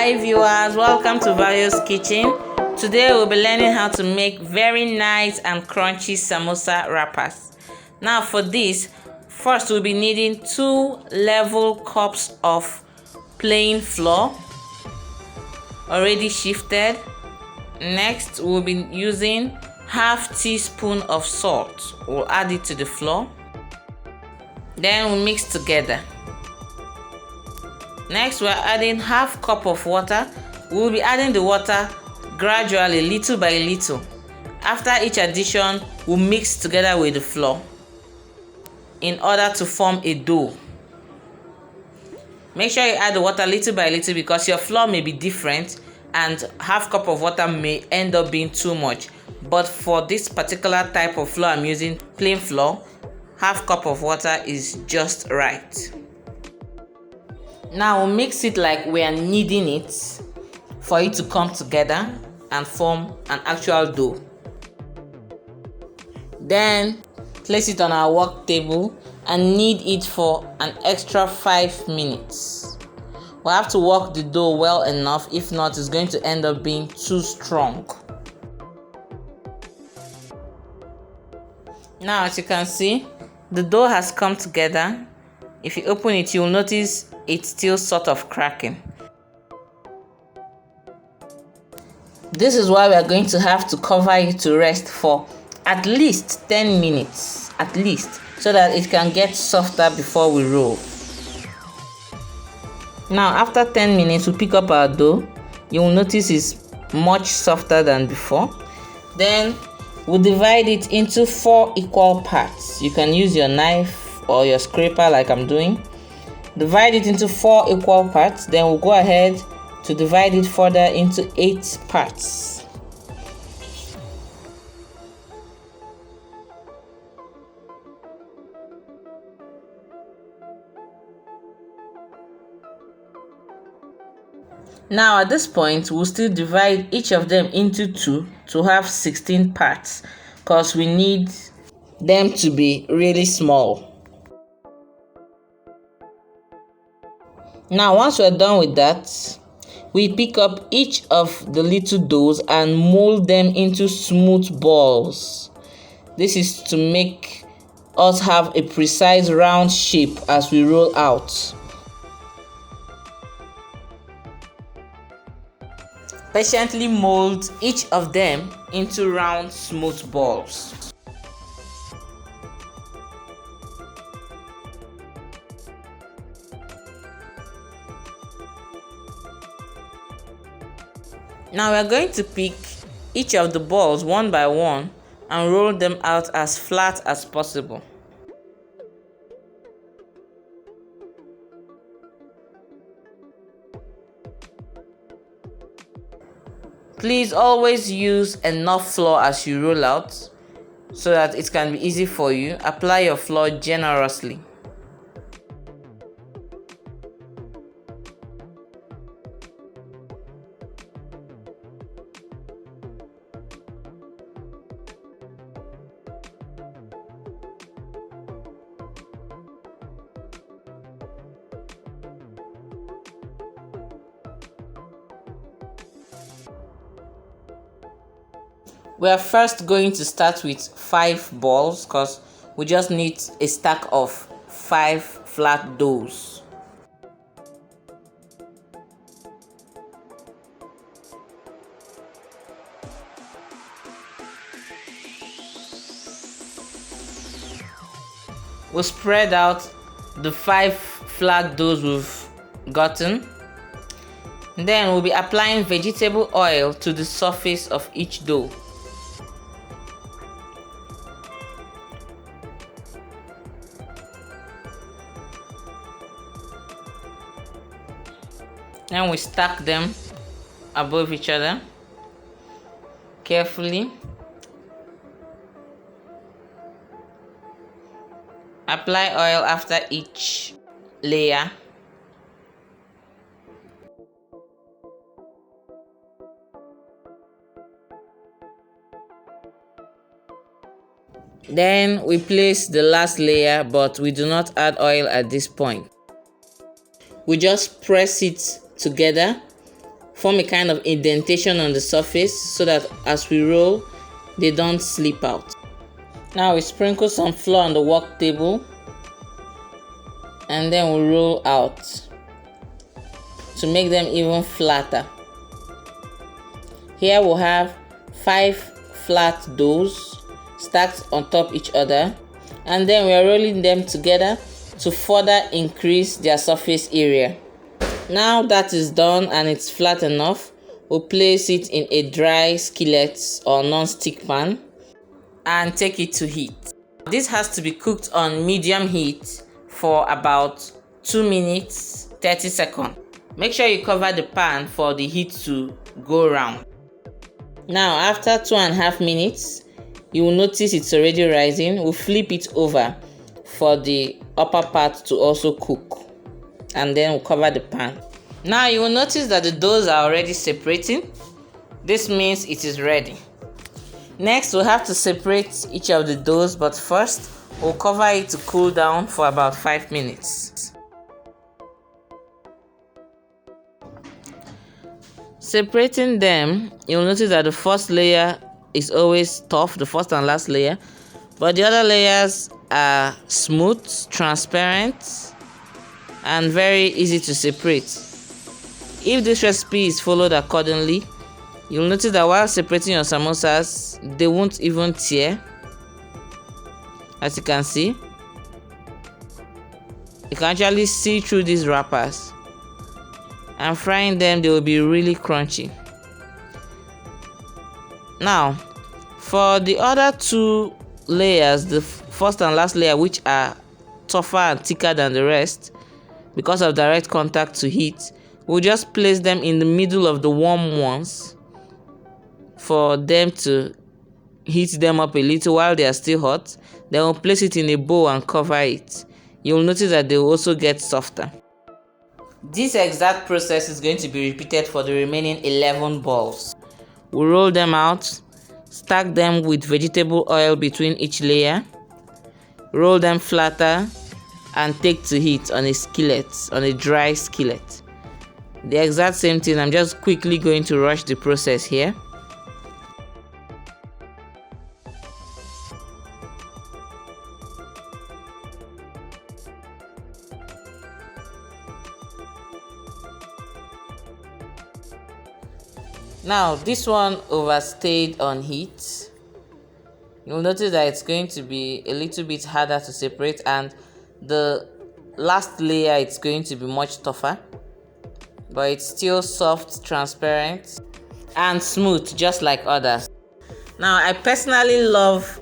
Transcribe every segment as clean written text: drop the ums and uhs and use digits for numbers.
Hi viewers, welcome to Various Kitchen. Today we'll be learning how to make very nice and crunchy samosa wrappers. Now for this, first we'll be needing 2 level cups of plain flour already shifted. Next we'll be using half teaspoon of salt. We'll add it to the flour. Then we'll mix together. Next, we're adding half cup of water. We'll be adding the water gradually, little by little. After each addition, we'll mix together with the flour in order to form a dough. Make sure you add the water little by little because your flour may be different and half cup of water may end up being too much. But for this particular type of flour I'm using, plain flour, half cup of water is just right. Now we'll mix it like we are kneading it for it to come together and form an actual dough. Then place it on our work table and knead it for an extra 5 minutes. We'll have to work the dough well enough, if not it's going to end up being too strong. Now as you can see, the dough has come together. If you open it, you'll notice it's still sort of cracking. This is why we are going to have to cover it to rest for at least 10 minutes, so that it can get softer before we roll. Now after 10 minutes, we pick up our dough. You will notice it's much softer than before. Then we'll divide it into 4 equal parts. You can use your knife or your scraper like I'm doing. Divide it into 4 equal parts. Then we'll go ahead to divide it further into 8 parts. Now at this point, we'll still divide each of them into 2 to have 16 parts because we need them to be really small. Now once we're done with that, we pick up each of the little doughs and mold them into smooth balls. This is to make us have a precise round shape as we roll out. Patiently mold each of them into round smooth balls. Now we are going to pick each of the balls one by one and roll them out as flat as possible. Please always use enough flour as you roll out so that it can be easy for you. Apply your flour generously. We are first going to start with 5 balls because we just need a stack of 5 flat doughs. We'll spread out the 5 flat doughs we've gotten. Then we'll be applying vegetable oil to the surface of each dough. Then we stack them above each other carefully. Apply oil after each layer. Then we place the last layer, but we do not add oil at this point. We just press it together form a kind of indentation on the surface so that as we roll, they don't slip out. Now we sprinkle some flour on the work table and then we roll out to make them even flatter. Here we'll have 5 flat doughs stacked on top each other, and then we are rolling them together to further increase their surface area. Now that is done and it's flat enough, we'll place it in a dry skillet or non-stick pan and take it to heat. This has to be cooked on medium heat for about 2 minutes 30 seconds. Make sure you cover the pan for the heat to go round. Now after 2.5 minutes, you will notice it's already rising. We'll flip it over for the upper part to also cook, and then we'll cover the pan. Now you will notice that the doughs are already separating. This means it is ready. Next, we'll have to separate each of the doughs, but first we'll cover it to cool down for about 5 minutes. Separating them, you'll notice that the first layer is always tough, the first and last layer, but the other layers are smooth, transparent, and very easy to separate. If this recipe is followed accordingly, you'll notice that while separating your samosas, they won't even tear. As you can see, you can actually see through these wrappers, and frying them, they will be really crunchy. Now, for the other 2 layers, the first and last layer, which are tougher and thicker than the rest because of direct contact to heat, we'll just place them in the middle of the warm ones for them to heat them up a little while they are still hot. Then we'll place it in a bowl and cover it. You'll notice that they will also get softer. This exact process is going to be repeated for the remaining 11 balls. We'll roll them out, stack them with vegetable oil between each layer, roll them flatter, and take to heat on a skillet, on a dry skillet. The exact same thing, I'm just quickly going to rush the process here. Now this one overstayed on heat. You'll notice that it's going to be a little bit harder to separate, and the last layer it's going to be much tougher, but it's still soft, transparent, and smooth just like others. Now I personally love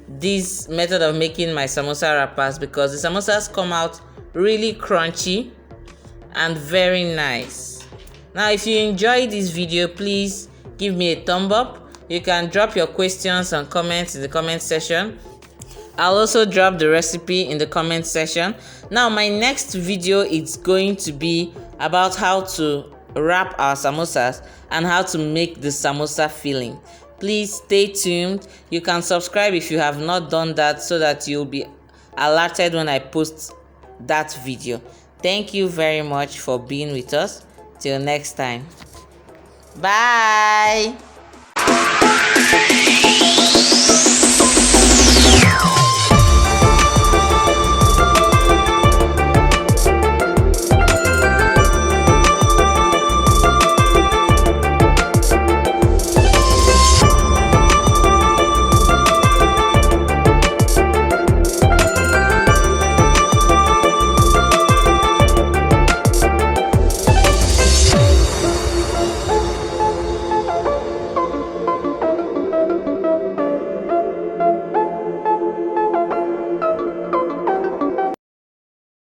this method of making my samosa wrappers because the samosas come out really crunchy and very nice. Now if you enjoyed this video, please give me a thumb up. You can drop your questions and comments in the comment section. I'll also drop the recipe in the comment section. Now my next video is going to be about how to wrap our samosas and how to make the samosa filling. Please stay tuned. You can subscribe if you have not done that so that you'll be alerted when I post that video. Thank you very much for being with us. Till next time. Bye.